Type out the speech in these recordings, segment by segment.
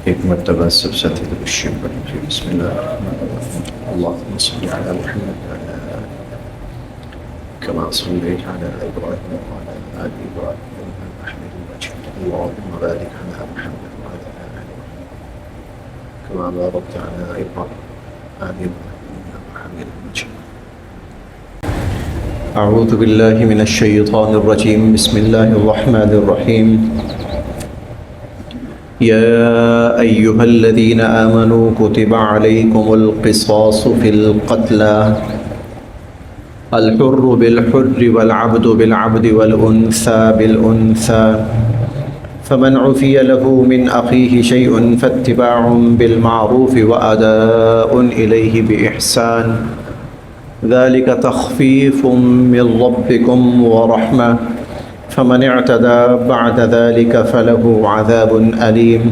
ایک مرتبہ سب ساتھی درشی پڑھیں. بسم اللہ الرحمن الرحیم. اللهم صل على محمد وعلى آل كما صليت على إبراهيم وعلى آل إبراهيم إنك حميد مجيد. اللهم بارك على محمد وعلى آل محمد كما باركت على إبراهيم وعلى آل إبراهيم إنك حميد مجيد. أعوذ بالله من الشيطان الرجيم. بسم الله الرحمن الرحيم. يا أيها الذين آمنوا كتب عليكم القصاص في القتلى الحر بالحر والعبد بالعبد والأنثى بالأنثى فمن عفي له من أخيه شيء فاتباع بالمعروف وأداء إليه بإحسان ذلك تخفيف من ربكم ورحمة فمن اعتدى بعد ذلك فله عذاب أليم.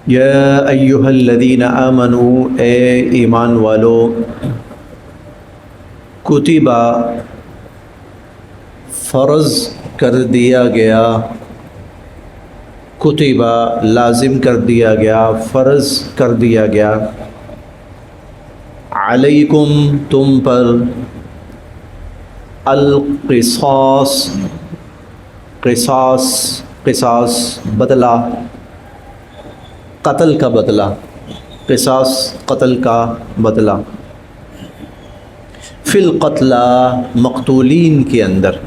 يا أيها الذين آمنوا اے ایمان والو کتبہ فرض کر دیا گیا، کتبہ لازم کر دیا گیا، فرض کر دیا گیا، علیکم تم پر، القصاص قصاص قصاص بدلہ، قتل کا بدلہ، قصاص قتل کا بدلہ، فی القتلى مقتولین کے اندر،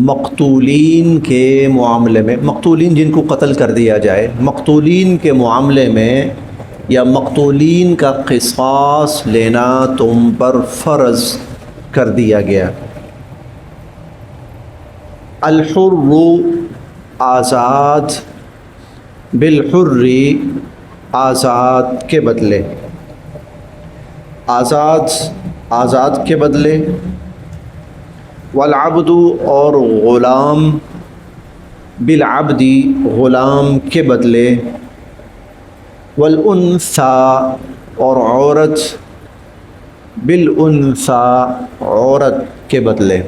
مقتولین کے معاملے میں، مقتولین جن کو قتل کر دیا جائے، مقتولین کے معاملے میں یا مقتولین کا قصاص لینا تم پر فرض کر دیا گیا. الحر آزاد، بالحر آزاد کے بدلے، آزاد آزاد کے بدلے، والعبد اور غلام، بالعبد غلام کے بدلے، والانثى اور عورت، بالانثى عورت کے بدلے،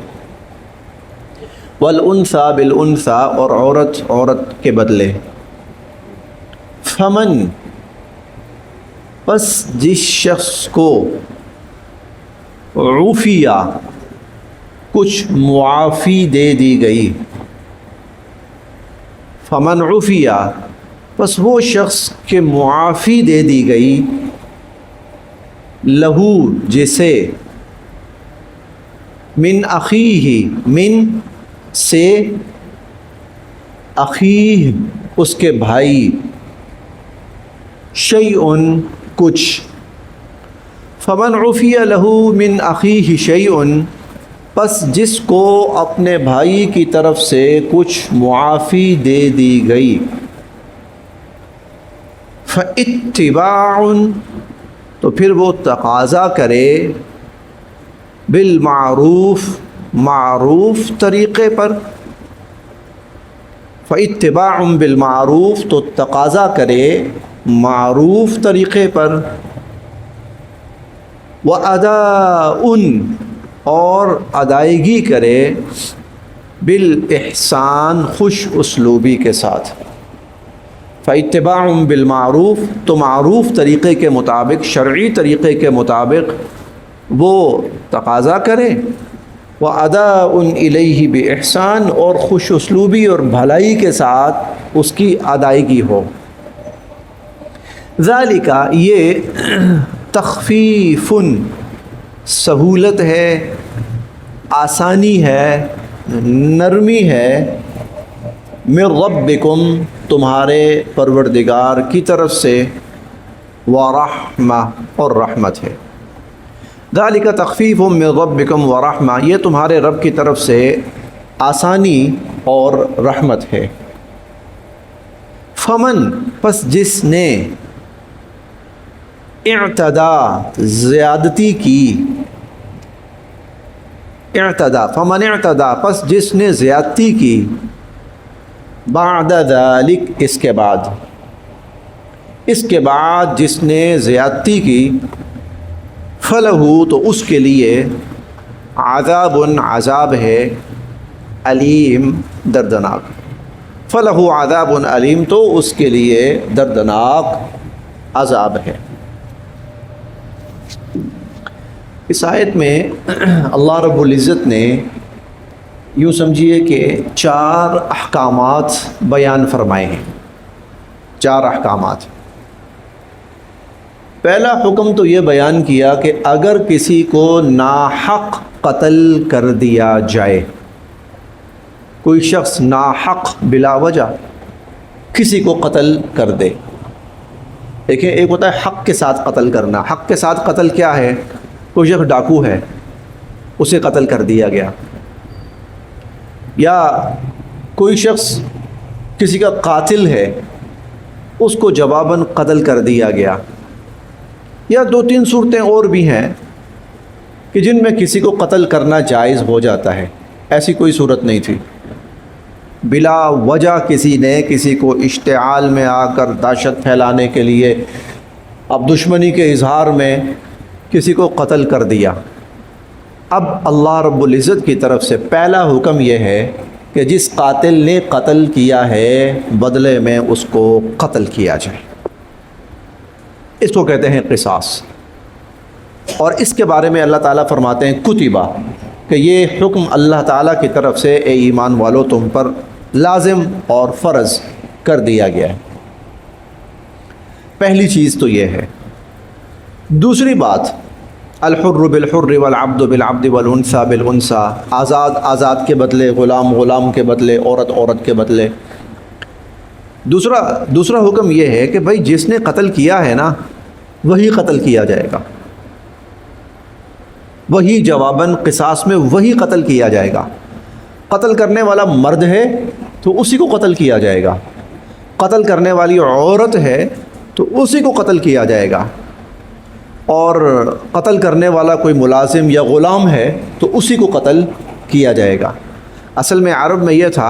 والانثى بالانثى اور عورت عورت کے بدلے. فمن پس جس شخص کو عفیہ کچھ معافی دے دی گئی، فمن عفیہ پس وہ شخص کے معافی دے دی گئی، لہو جسے، من اخیہ من سے، اخیہ اس کے بھائی، شیئن کچھ، فمن عفی لہو من اخیہ شیئن پس جس کو اپنے بھائی کی طرف سے کچھ معافی دے دی گئی، فاتباع تو پھر وہ تقاضا کرے، بالمعروف معروف طریقے پر، فاتباع بالمعروف تو تقاضا کرے معروف طریقے پر، واداء اور ادائیگی کرے، بالاحسان خوش اسلوبی کے ساتھ. فاتباع بالمعروف تو معروف طریقے کے مطابق، شرعی طریقے کے مطابق وہ تقاضا کرے، واداء الیہ باحسان اور خوش اسلوبی اور بھلائی کے ساتھ اس کی ادائیگی ہو. ذالک یہ تخفیف سہولت ہے، آسانی ہے، نرمی ہے، من ربکم تمہارے پروردگار کی طرف سے، ورحمہ اور رحمت ہے. ذالک تخفیف من ربکم ورحمہ یہ تمہارے رب کی طرف سے آسانی اور رحمت ہے. فمن پس جس نے، اعتدا زیادتی کی، اعتدا فمن اعتدا پس جس نے زیادتی کی، بعد ذلک اس کے بعد، اس کے بعد جس نے زیادتی کی، فلہو تو اس کے لیے، عذاب عذاب ہے، علیم دردناک. فَلَهُ عَذَابٌ علیم، تو اس کے لیے دردناک عذاب ہے۔ اس آیت میں اللہ رب العزت نے یوں سمجھیے کہ 4 احکامات بیان فرمائے ہیں، 4 احکامات۔ پہلا حکم تو یہ بیان کیا کہ اگر کسی کو ناحق قتل کر دیا جائے، کوئی شخص ناحق بلا وجہ کسی کو قتل کر دے۔ دیکھیں، ایک ہوتا ہے حق کے ساتھ قتل کرنا۔ حق کے ساتھ قتل کیا ہے؟ کوئی شخص ڈاکو ہے، اسے قتل کر دیا گیا، یا کوئی شخص کسی کا قاتل ہے، اس کو جواباً قتل کر دیا گیا، یا 2-3 صورتیں اور بھی ہیں کہ جن میں کسی کو قتل کرنا جائز ہو جاتا ہے۔ ایسی کوئی صورت نہیں تھی، بلا وجہ کسی نے کسی کو اشتعال میں آ کر دہشت پھیلانے کے لیے، اب دشمنی کے اظہار میں کسی کو قتل کر دیا۔ اب اللہ رب العزت کی طرف سے پہلا حکم یہ ہے کہ جس قاتل نے قتل کیا ہے بدلے میں اس کو قتل کیا جائے۔ اس کو کہتے ہیں قصاص۔ اور اس کے بارے میں اللہ تعالیٰ فرماتے ہیں کتبہ، کہ یہ حکم اللہ تعالیٰ کی طرف سے اے ایمان والو تم پر لازم اور فرض کر دیا گیا ہے۔ پہلی چیز تو یہ ہے۔ دوسری بات، الحر بالحر والعبد بالعبد والانثى بالانثى، آزاد کے بدلے غلام، غلام کے بدلے عورت، عورت کے بدلے۔ دوسرا حکم یہ ہے کہ بھائی جس نے قتل کیا ہے نا وہی قتل کیا جائے گا، وہی جواباً قصاص میں وہی قتل کیا جائے گا۔ قتل کرنے والا مرد ہے تو اسی کو قتل کیا جائے گا، قتل کرنے والی عورت ہے تو اسی کو قتل کیا جائے گا، اور قتل کرنے والا کوئی ملازم یا غلام ہے تو اسی کو قتل کیا جائے گا۔ اصل میں عرب میں یہ تھا،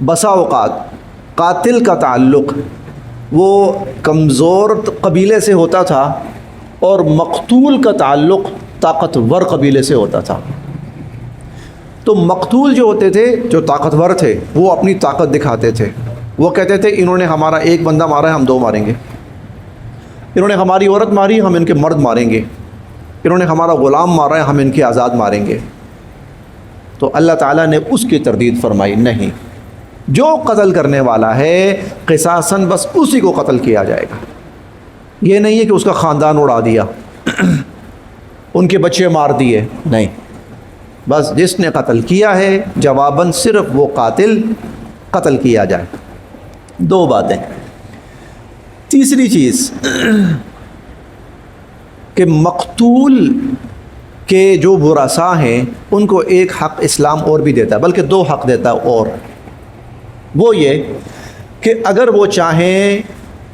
بسا اوقات قاتل کا تعلق وہ کمزور قبیلے سے ہوتا تھا اور مقتول کا تعلق طاقتور قبیلے سے ہوتا تھا۔ تو مقتول جو ہوتے تھے، جو طاقتور تھے، وہ اپنی طاقت دکھاتے تھے، وہ کہتے تھے انہوں نے ہمارا ایک بندہ مارا ہے، ہم 2 ماریں گے، انہوں نے ہماری عورت ماری، ہم ان کے مرد ماریں گے، انہوں نے ہمارا غلام مارا ہے، ہم ان کے آزاد ماریں گے۔ تو اللہ تعالیٰ نے اس کی تردید فرمائی، نہیں، جو قتل کرنے والا ہے قصاصاً بس اسی کو قتل کیا جائے گا۔ یہ نہیں ہے کہ اس کا خاندان اڑا دیا، ان کے بچے مار دیے، نہیں، بس جس نے قتل کیا ہے جواباً صرف وہ قاتل قتل کیا جائے۔ 2 باتیں۔ تیسری چیز کہ مقتول کے جو ورثاء ہیں ان کو ایک حق اسلام اور بھی دیتا ہے، بلکہ 2 حق دیتا ہے، اور وہ یہ کہ اگر وہ چاہیں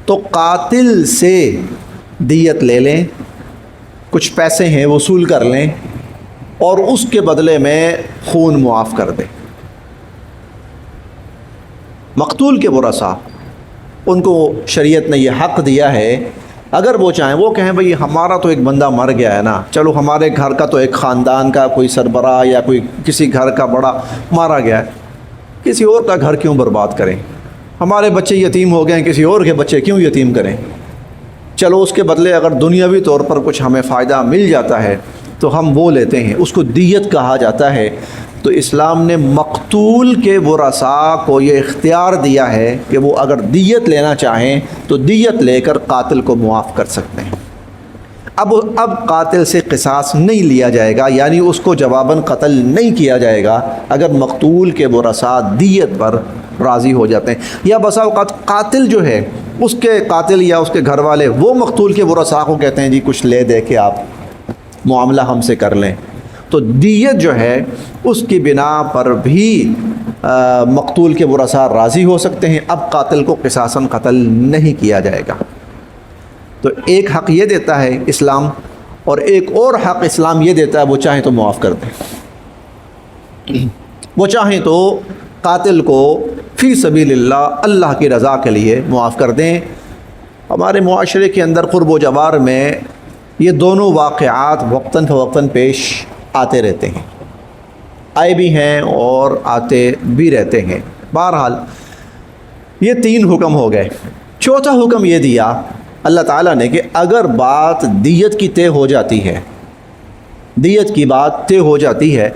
تو قاتل سے دیت لے لیں، کچھ پیسے ہیں وصول کر لیں، اور اس کے بدلے میں خون معاف کر دیں۔ مقتول کے ورثاء، ان کو شریعت نے یہ حق دیا ہے، اگر وہ چاہیں، وہ کہیں بھئی ہمارا تو ایک بندہ مر گیا ہے نا، چلو ہمارے گھر کا تو ایک خاندان کا کوئی سربراہ یا کوئی کسی گھر کا بڑا مارا گیا ہے، کسی اور کا گھر کیوں برباد کریں؟ ہمارے بچے یتیم ہو گئے ہیں، کسی اور کے بچے کیوں یتیم کریں؟ چلو اس کے بدلے اگر دنیاوی طور پر کچھ ہمیں فائدہ مل جاتا ہے تو ہم وہ لیتے ہیں، اس کو دیت کہا جاتا ہے۔ تو اسلام نے مقتول کے ورثاء کو یہ اختیار دیا ہے کہ وہ اگر دیت لینا چاہیں تو دیت لے کر قاتل کو معاف کر سکتے ہیں۔ اب قاتل سے قصاص نہیں لیا جائے گا، یعنی اس کو جواباً قتل نہیں کیا جائے گا اگر مقتول کے ورثاء دیت پر راضی ہو جاتے ہیں، یا بسا اوقات قاتل جو ہے اس کے قاتل یا اس کے گھر والے وہ مقتول کے ورثاء کو کہتے ہیں جی کچھ لے دے کے آپ معاملہ ہم سے کر لیں، تو دیت جو ہے اس کی بنا پر بھی مقتول کے ورثاء راضی ہو سکتے ہیں۔ اب قاتل کو قصاصاً قتل نہیں کیا جائے گا۔ تو ایک حق یہ دیتا ہے اسلام، اور ایک اور حق اسلام یہ دیتا ہے وہ چاہیں تو معاف کر دیں، وہ چاہیں تو قاتل کو فی سبیل اللہ، اللہ کی رضا کے لیے معاف کر دیں۔ ہمارے معاشرے کے اندر قرب و جوار میں یہ دونوں واقعات وقتاً فوقتاً پیش آتے رہتے ہیں، آئے بھی ہیں اور آتے بھی رہتے ہیں۔ بہرحال یہ 3 حکم ہو گئے۔ چوتھا حکم یہ دیا اللہ تعالیٰ نے کہ اگر بات دیت کی طے ہو جاتی ہے، دیت کی بات طے ہو جاتی ہے،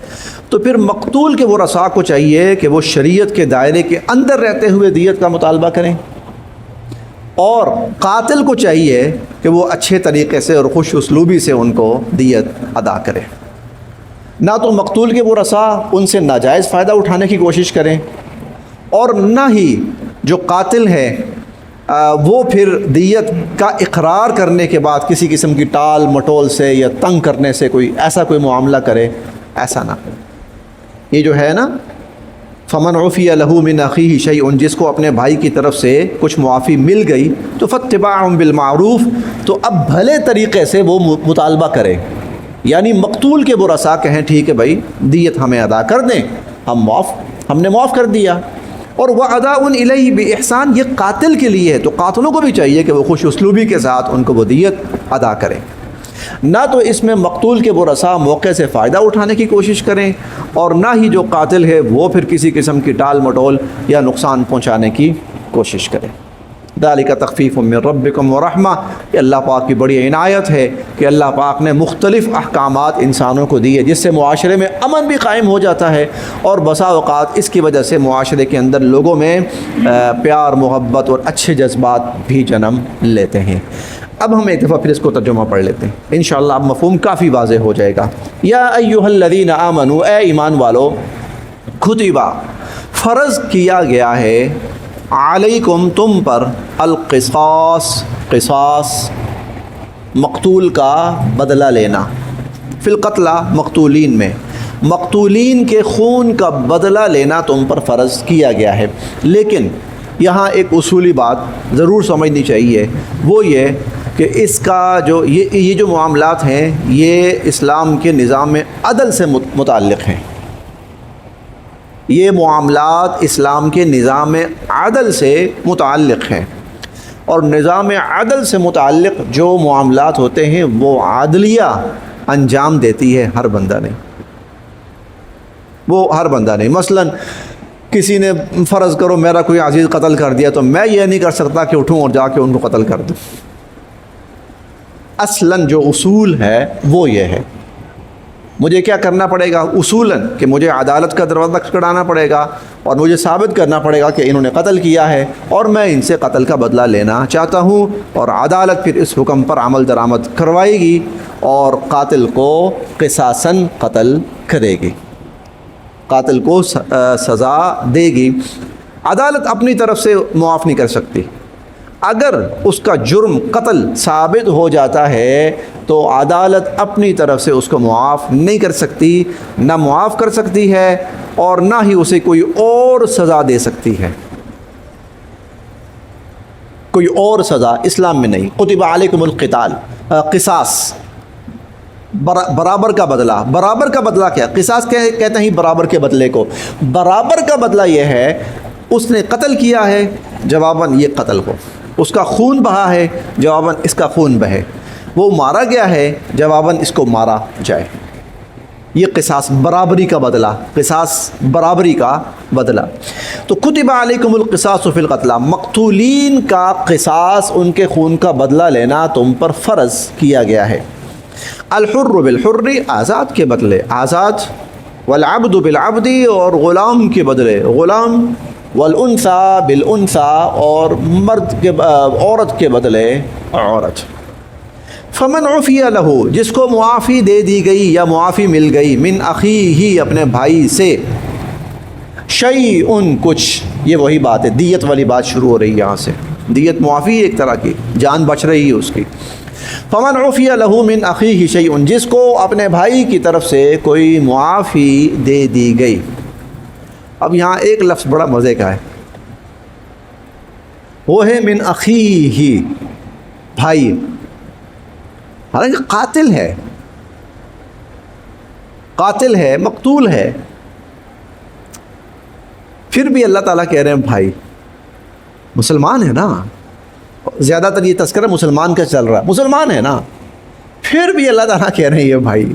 تو پھر مقتول کے ورثاء کو چاہیے کہ وہ شریعت کے دائرے کے اندر رہتے ہوئے دیت کا مطالبہ کریں، اور قاتل کو چاہیے کہ وہ اچھے طریقے سے اور خوش اسلوبی سے ان کو دیت ادا کرے۔ نہ تو مقتول کے ورثاء ان سے ناجائز فائدہ اٹھانے کی کوشش کریں، اور نہ ہی جو قاتل ہے وہ پھر دیت کا اقرار کرنے کے بعد کسی قسم کی ٹال مٹول سے یا تنگ کرنے سے کوئی معاملہ کرے، ایسا نہ ہو۔ یہ جو ہے نا فمن عفی لہ من اخیہ شیء، جس کو اپنے بھائی کی طرف سے کچھ معافی مل گئی تو فاتباع بالمعروف، تو اب بھلے طریقے سے وہ مطالبہ کرے، یعنی مقتول کے ورثاء کہیں ٹھیک ہے بھائی دیت ہمیں ادا کر دیں، ہم نے معاف کر دیا۔ اور وَأَدَاءٌ إِلَيْهِ بِإِحْسَان، یہ قاتل کے لیے ہے، تو قاتلوں کو بھی چاہیے کہ وہ خوش اسلوبی کے ساتھ ان کو وہ دیت ادا کریں۔ نہ تو اس میں مقتول کے ورثاء موقع سے فائدہ اٹھانے کی کوشش کریں، اور نہ ہی جو قاتل ہے وہ پھر کسی قسم کی ٹال مٹول یا نقصان پہنچانے کی کوشش کرے۔ ذالک تخفیف من ربکم ورحمہ، یہ اللہ پاک کی بڑی عنایت ہے کہ اللہ پاک نے مختلف احکامات انسانوں کو دیے جس سے معاشرے میں امن بھی قائم ہو جاتا ہے، اور بسا اوقات اس کی وجہ سے معاشرے کے اندر لوگوں میں پیار محبت اور اچھے جذبات بھی جنم لیتے ہیں۔ اب ہم ایک دفعہ پھر اس کو ترجمہ پڑھ لیتے ہیں، انشاءاللہ اب مفہوم کافی واضح ہو جائے گا۔ یا ایھا الذین آمنوا، اے ایمان والو، کتبہ فرض کیا گیا ہے، علیکم تم پر، القصاص قصاص مقتول کا بدلہ لینا، فی القتلہ مقتولین میں، مقتولین کے خون کا بدلہ لینا تم پر فرض کیا گیا ہے۔ لیکن یہاں ایک اصولی بات ضرور سمجھنی چاہیے، وہ یہ کہ اس کا یہ جو معاملات ہیں یہ اسلام کے نظام عدل سے متعلق ہیں، یہ معاملات اسلام کے نظام عدل سے متعلق ہیں، اور نظام عدل سے متعلق جو معاملات ہوتے ہیں وہ عدلیہ انجام دیتی ہے ہر بندہ نہیں، مثلاً کسی نے فرض کرو میرا کوئی عزیز قتل کر دیا، تو میں یہ نہیں کر سکتا کہ اٹھوں اور جا کے ان کو قتل کر دوں۔ اصلاً جو اصول ہے وہ یہ ہے، مجھے کیا کرنا پڑے گا اصولاً کہ مجھے عدالت کا دروازہ کھٹکھٹانا پڑے گا، اور مجھے ثابت کرنا پڑے گا کہ انہوں نے قتل کیا ہے اور میں ان سے قتل کا بدلہ لینا چاہتا ہوں، اور عدالت پھر اس حکم پر عمل درآمد کروائے گی اور قاتل کو قصاصاً قتل کرے گی، قاتل کو سزا دے گی۔ عدالت اپنی طرف سے معاف نہیں کر سکتی، اگر اس کا جرم قتل ثابت ہو جاتا ہے تو عدالت اپنی طرف سے اس کو معاف نہیں کر سکتی، نہ معاف کر سکتی ہے اور نہ ہی اسے کوئی اور سزا دے سکتی ہے، کوئی اور سزا اسلام میں نہیں۔ کتب علیکم القتال، قصاص برابر کا بدلہ، برابر کا بدلہ کیا؟ قصاص کہتے ہیں برابر کے بدلے کو، برابر کا بدلہ یہ ہے اس نے قتل کیا ہے جواباً یہ قتل ہو، اس کا خون بہا ہے جواباً اس کا خون بہے، وہ مارا گیا ہے جواباً اس کو مارا جائے، یہ قصاص برابری کا بدلہ، قصاص برابری کا بدلہ۔ تو کتب علیکم القصاص فی القتلى، مقتولین کا قصاص، ان کے خون کا بدلہ لینا تم پر فرض کیا گیا ہے۔ الحر بالحر، آزاد کے بدلے آزاد، والعبد بالعبد، اور غلام کے بدلے غلام، والانثى بالانثى، اور عورت کے بدلے عورت۔ فمن عفی لہ، جس کو معافی دے دی گئی یا معافی مل گئی، من اخیہ، اپنے بھائی سے، شیء کچھ، یہ وہی بات ہے، دیت والی بات شروع ہو رہی ہے یہاں سے، دیت معافی ایک طرح کی، جان بچ رہی ہے اس کی۔ فمن عفی لہ من اخیہ شیء، جس کو اپنے بھائی کی طرف سے کوئی معافی دے دی گئی۔ اب یہاں ایک لفظ بڑا مزے کا ہے، وہ ہے من اخیہ، بھائی، حالانکہ قاتل ہے، مقتول ہے، پھر بھی اللہ تعالیٰ کہہ رہے ہیں بھائی، مسلمان ہے نا، زیادہ تر یہ تذکرہ مسلمان کا چل رہا ہے، مسلمان ہے نا، پھر بھی اللہ تعالیٰ کہہ رہے ہیں یہ بھائی۔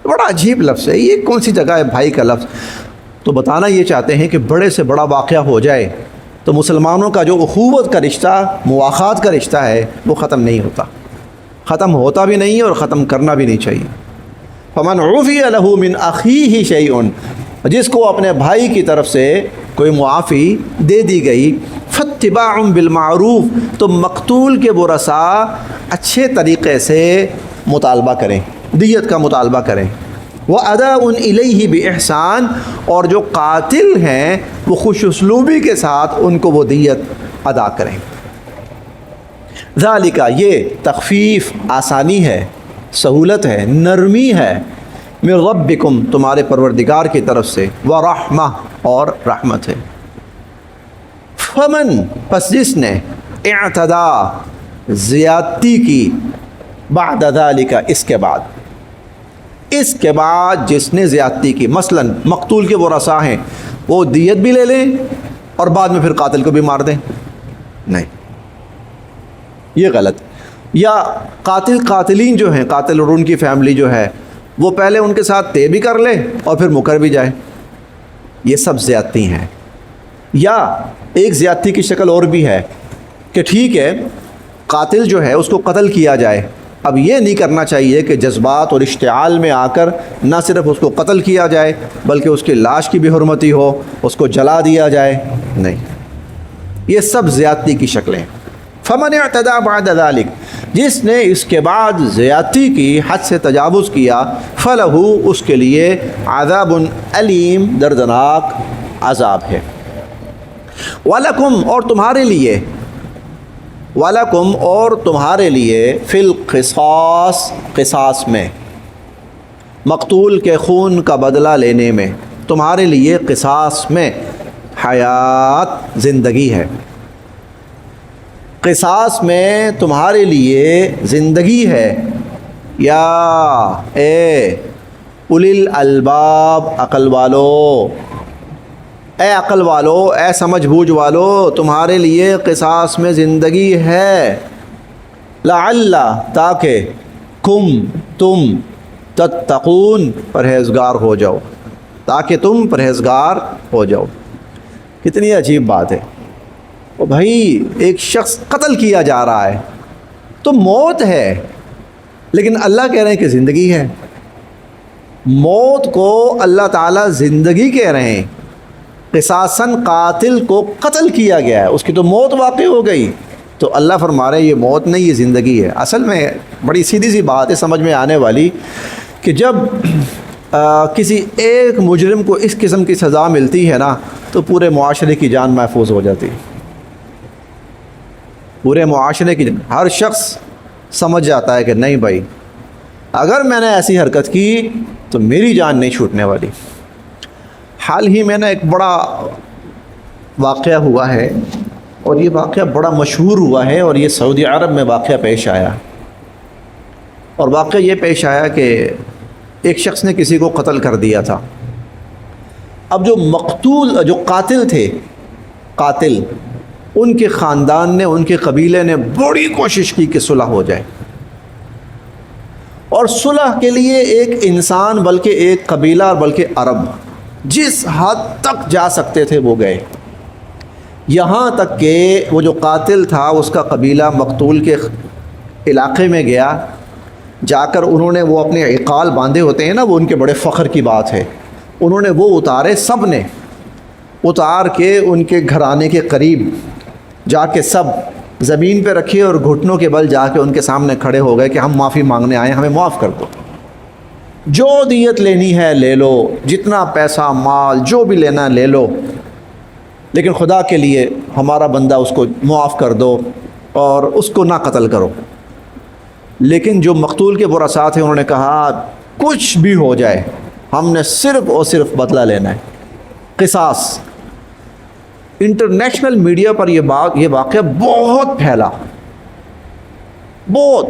بڑا عجیب لفظ ہے، یہ کون سی جگہ ہے بھائی کا لفظ؟ تو بتانا یہ چاہتے ہیں کہ بڑے سے بڑا واقعہ ہو جائے تو مسلمانوں کا جو اخوت کا رشتہ، مواخات کا رشتہ ہے، وہ ختم نہیں ہوتا، ختم ہوتا بھی نہیں ہے اور ختم کرنا بھی نہیں چاہیے۔ فمن عفی لہ من اخیہ شیء، جس کو اپنے بھائی کی طرف سے کوئی معافی دے دی گئی، فاتباع بالمعروف، تو مقتول کے ورثاء اچھے طریقے سے مطالبہ کریں، دیت کا مطالبہ کریں۔ وَأَدَاءٌ إِلَيْهِ بِإِحْسَان، اور جو قاتل ہیں وہ خوش اسلوبی کے ساتھ ان کو وہ دیت ادا کریں۔ ذالک، یہ تخفیف آسانی ہے، سہولت ہے، نرمی ہے، من ربکم، تمہارے پروردگار کی طرف سے، ورحمہ، اور رحمت ہے۔ فمن، پس جس نے، اعتدا، زیادتی کی، بعد ذالک، اس کے بعد جس نے زیادتی کی، مثلا مقتول کے ورثاء ہیں، وہ دیت بھی لے لیں اور بعد میں پھر قاتل کو بھی مار دیں، نہیں، یہ غلط۔ یا قاتلین جو ہیں، قاتل اور ان کی فیملی جو ہے، وہ پہلے ان کے ساتھ طے بھی کر لے اور پھر مکر بھی جائے، یہ سب زیادتی ہیں۔ یا ایک زیادتی کی شکل اور بھی ہے کہ ٹھیک ہے قاتل جو ہے اس کو قتل کیا جائے، اب یہ نہیں کرنا چاہیے کہ جذبات اور اشتعال میں آ کر نہ صرف اس کو قتل کیا جائے بلکہ اس کی لاش کی بھی حرمتی ہو، اس کو جلا دیا جائے، نہیں، یہ سب زیادتی کی شکلیں۔ فمن اعتدى بعد ذلك، جس نے اس کے بعد زیادتی کی، حد سے تجاوز کیا، فلہ، اس کے لیے عذاب علیم، دردناک عذاب ہے۔ وَلَكُمْ، اور تمہارے لیے، وَلَكُمْ، اور تمہارے لیے، فی القصاص، قصاص میں، مقتول کے خون کا بدلہ لینے میں، تمہارے لیے قصاص میں حیات، زندگی ہے، قصاص میں تمہارے لیے زندگی ہے۔ یا اے اولی الالباب، عقل والو، اے عقل والو، اے سمجھ بوجھ والو، تمہارے لیے قصاص میں زندگی ہے۔ لعل، تاکہ، تم تتقون، پرہیزگار ہو جاؤ، تاکہ تم پرہیزگار ہو جاؤ۔ کتنی عجیب بات ہے، او بھائی ایک شخص قتل کیا جا رہا ہے تو موت ہے، لیکن اللہ کہہ رہے ہیں کہ زندگی ہے۔ موت کو اللہ تعالیٰ زندگی کہہ رہے ہیں، قصاصاً قاتل کو قتل کیا گیا ہے، اس کی تو موت واقع ہو گئی، تو اللہ فرما رہے ہیں یہ موت نہیں، یہ زندگی ہے۔ اصل میں بڑی سیدھی سی بات ہے سمجھ میں آنے والی، کہ جب کسی ایک مجرم کو اس قسم کی سزا ملتی ہے نا تو پورے معاشرے کی جان محفوظ ہو جاتی ہے، پورے معاشرے کی جان، ہر شخص سمجھ جاتا ہے کہ نہیں بھائی اگر میں نے ایسی حرکت کی تو میری جان نہیں چھوٹنے والی۔ حال ہی میں نے ایک بڑا واقعہ ہوا ہے، اور یہ واقعہ بڑا مشہور ہوا ہے، اور یہ سعودی عرب میں واقعہ پیش آیا، اور واقعہ یہ پیش آیا کہ ایک شخص نے کسی کو قتل کر دیا تھا۔ اب جو قاتل تھے، قاتل، ان کے خاندان نے، ان کے قبیلے نے بڑی کوشش کی کہ صلح ہو جائے، اور صلح کے لیے ایک انسان بلکہ ایک قبیلہ بلکہ عرب جس حد تک جا سکتے تھے وہ گئے، یہاں تک کہ وہ جو قاتل تھا اس کا قبیلہ مقتول کے علاقے میں گیا، جا کر انہوں نے وہ اپنے عقال باندھے ہوتے ہیں نا، وہ ان کے بڑے فخر کی بات ہے، انہوں نے وہ اتارے، سب نے اتار کے ان کے گھرانے کے قریب جا کے سب زمین پہ رکھے اور گھٹنوں کے بل جا کے ان کے سامنے کھڑے ہو گئے کہ ہم معافی مانگنے آئے ہیں، ہمیں معاف کر دو، جو دیت لینی ہے لے لو، جتنا پیسہ مال جو بھی لینا ہے لے لو، لیکن خدا کے لیے ہمارا بندہ اس کو معاف کر دو اور اس کو نہ قتل کرو۔ لیکن جو مقتول کے ورثاء تھے انہوں نے کہا کچھ بھی ہو جائے ہم نے صرف اور صرف بدلہ لینا ہے، قصاص۔ انٹرنیشنل میڈیا پر یہ واقعہ بہت پھیلا، بہت،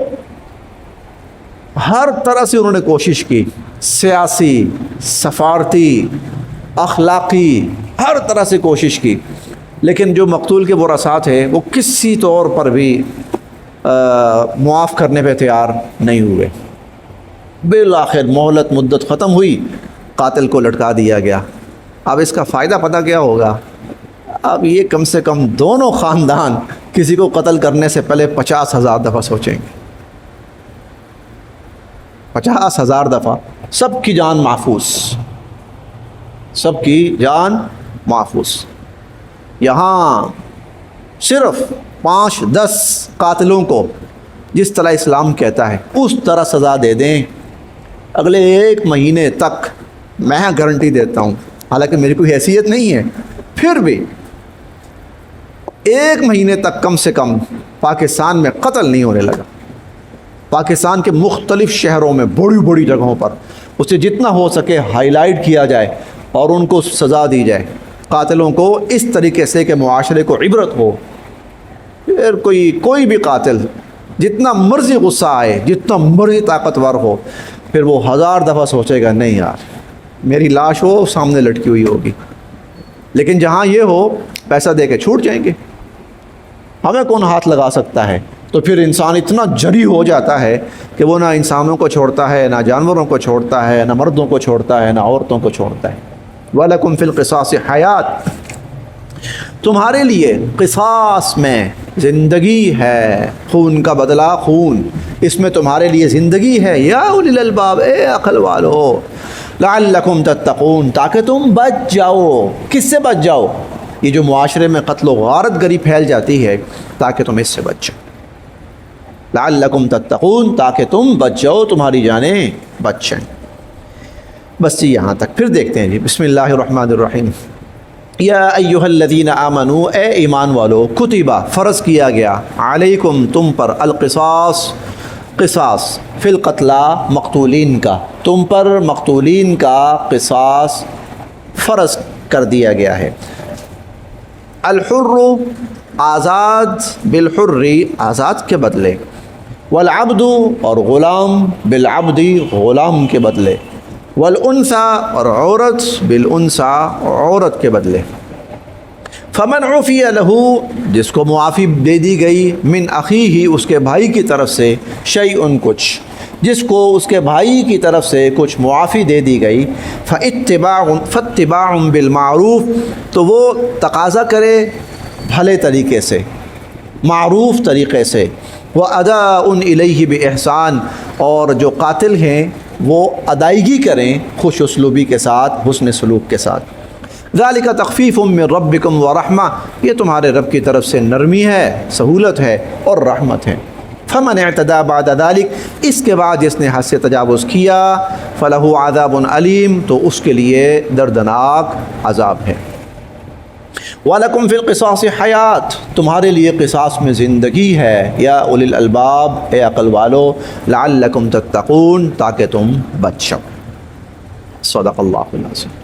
ہر طرح سے انہوں نے کوشش کی، سیاسی، سفارتی، اخلاقی، ہر طرح سے کوشش کی، لیکن جو مقتول کے ورثاء تھے وہ کسی طور پر بھی معاف کرنے پہ تیار نہیں ہوئے۔ بالآخر مہلت مدت ختم ہوئی، قاتل کو لٹکا دیا گیا۔ اب اس کا فائدہ پتہ کیا ہوگا؟ اب یہ کم سے کم دونوں خاندان کسی کو قتل کرنے سے پہلے 50,000 دفعہ سوچیں گے، 50,000 دفعہ. سب کی جان محفوظ، سب کی جان محفوظ. یہاں صرف 5-10 قاتلوں کو جس طرح اسلام کہتا ہے اس طرح سزا دے دیں، اگلے 1 مہینے تک میں گارنٹی دیتا ہوں، حالانکہ میری کوئی حیثیت نہیں ہے، پھر بھی 1 مہینے تک کم سے کم پاکستان میں قتل نہیں ہونے لگا. پاکستان کے مختلف شہروں میں بڑی بڑی جگہوں پر اسے جتنا ہو سکے ہائی لائٹ کیا جائے اور ان کو سزا دی جائے، قاتلوں کو اس طریقے سے کہ معاشرے کو عبرت ہو. پھر کوئی بھی قاتل جتنا مرضی غصہ آئے، جتنا مرضی طاقتور ہو، پھر وہ 1000 دفعہ سوچے گا نہیں یار میری لاش ہو سامنے لٹکی ہوئی ہوگی. لیکن جہاں یہ ہو پیسہ دے کے چھوٹ جائیں گے، ہمیں کون ہاتھ لگا سکتا ہے. تو پھر انسان اتنا جری ہو جاتا ہے کہ وہ نہ انسانوں کو چھوڑتا ہے، نہ جانوروں کو چھوڑتا ہے، نہ مردوں کو چھوڑتا ہے، نہ عورتوں کو چھوڑتا ہے. وَلَكُمْ فِي الْقِصَاصِ حَيَاتٌ، تمہارے لیے قصاص میں زندگی ہے، خون کا بدلہ خون، اس میں تمہارے لیے زندگی ہے. یا اولی الالباب، اے عقل والو، لعلکم تتقون، تاکہ تم بچ جاؤ. کس سے بچ جاؤ؟ یہ جو معاشرے میں قتل و غارت گری پھیل جاتی ہے، تاکہ تم اس سے بچ جاؤ. لعلکم تتقون، تاکہ تم بچ جاؤ، تمہاری جانیں بچ جائیں. بس جی یہاں تک. پھر دیکھتے ہیں جی. بسم اللہ الرحمن الرحیم. یا ایہا الذین آمنوا، اے ایمان والو، کتبہ فرض کیا گیا، علیکم تم پر، القصاص قصاص، فی القتلى مقتولین کا، تم پر مقتولین کا قصاص فرض کر دیا گیا ہے. الحر آزاد، بالحر آزاد کے بدلے، والعبد اور غلام، بالعبد غلام کے بدلے، والانثى اور عورت، بالانثى عورت کے بدلے. فمن عفی لہ، جس کو معافی دے دی گئی، من اخیہ اس کے بھائی کی طرف سے، شیء کچھ، جس کو اس کے بھائی کی طرف سے کچھ معافی دے دی گئی، فاتباع بالمعروف، تو وہ تقاضا کرے بھلے طریقے سے، معروف طریقے سے. وَأَدَاءٌ إِلَيْهِ بِإِحْسَان، اور جو قاتل ہیں وہ ادائیگی کریں خوش اسلوبی کے ساتھ، حسن سلوک کے ساتھ. ذَلِكَ تَخْفِيفٌ مِّن رَبِّكُمْ وَرَحْمَةٌ، یہ تمہارے رب کی طرف سے نرمی ہے، سہولت ہے اور رحمت ہے. فَمَنِ اعْتَدَىٰ بَعْدَ ذَلِكَ، اس کے بعد جس نے حد سے تجاوز کیا، فَلَهُ عَذَابٌ عَلِيمٌ، تو اس کے لیے دردناک عذاب ہے. وَلَكُمْ فِي الْقِصَاصِ حَيَاةٌ، تمہارے لیے قصاص میں زندگی ہے. یا اولی الالباب، اے عقل والو، لعلکم تتقون، تاکہ تم بچ جاؤ. صدق اللہ العظیم.